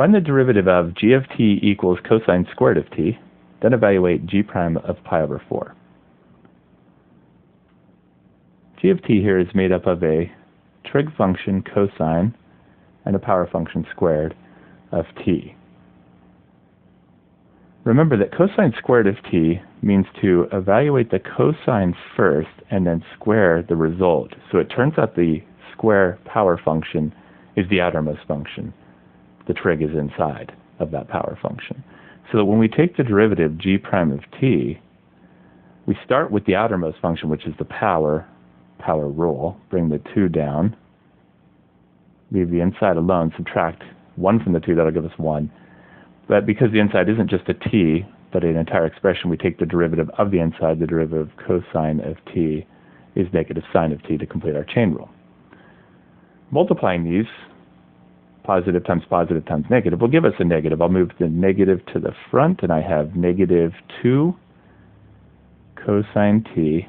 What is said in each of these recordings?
Find the derivative of g of t equals cosine squared of t, then evaluate g prime of pi over 4. G of t here is made up of a trig function cosine and a power function squared of t. Remember that cosine squared of t means to evaluate the cosine first and then square the result. So it turns out the square power function is the outermost function. The trig is inside of that power function. So that when we take the derivative g prime of t, we start with the outermost function, which is the power rule. Bring the 2 down. Leave the inside alone. Subtract 1 from the 2. That'll give us 1. But because the inside isn't just a t, but an entire expression, we take the derivative of the inside. The derivative of cosine of t is negative sine of t to complete our chain rule. Multiplying these, positive times negative, will give us a negative. I'll move the negative to the front, and I have negative 2 cosine t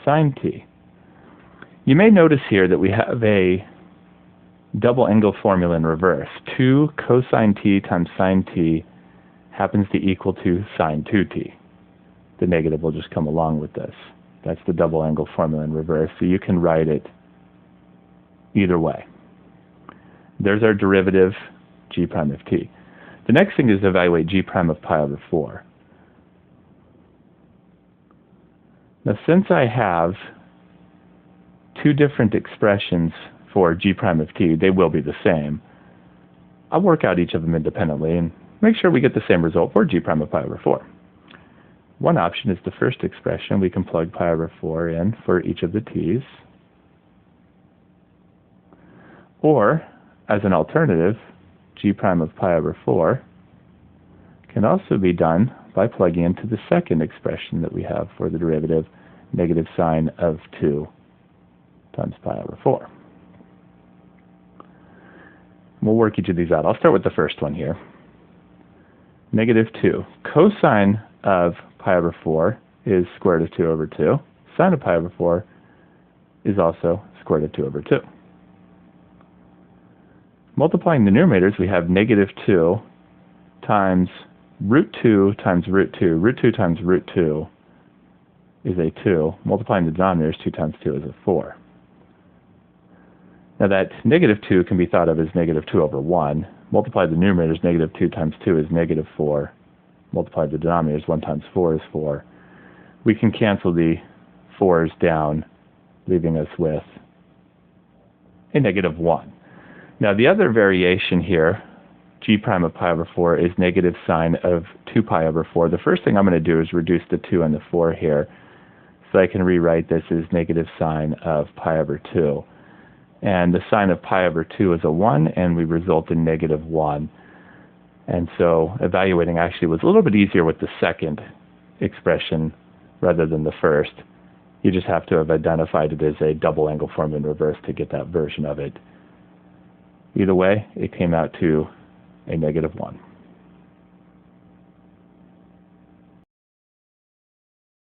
sine t. You may notice here that we have a double angle formula in reverse. 2 cosine t times sine t happens to equal to sine 2t. The negative will just come along with this. That's the double angle formula in reverse, so you can write it either way. There's our derivative, g prime of t. The next thing is to evaluate g prime of pi over 4. Now, since I have two different expressions for g prime of t, they will be the same. I'll work out each of them independently and make sure we get the same result for g prime of pi over 4. One option is the first expression. We can plug pi over 4 in for each of the t's. Or, as an alternative, g prime of pi over 4 can also be done by plugging into the second expression that we have for the derivative, negative sine of 2 times pi over 4. We'll work each of these out. I'll start with the first one here. Negative 2. Cosine of pi over 4 is square root of 2 over 2. Sine of pi over 4 is also square root of 2 over 2. Multiplying the numerators, we have negative 2 times root 2 times root 2. Root 2 times root 2 is a 2. Multiplying the denominators, 2 times 2 is a 4. Now that negative 2 can be thought of as negative 2 over 1. Multiply the numerators, negative 2 times 2 is negative 4. Multiply the denominators, 1 times 4 is 4. We can cancel the 4's down, leaving us with a negative 1. Now the other variation here, g prime of pi over 4, is negative sine of 2 pi over 4. The first thing I'm going to do is reduce the 2 and the 4 here, so I can rewrite this as negative sine of pi over 2. And the sine of pi over 2 is a 1, and we result in negative 1. And so evaluating actually was a little bit easier with the second expression rather than the first. You just have to have identified it as a double angle formula in reverse to get that version of it. Either way, it came out to a negative 1.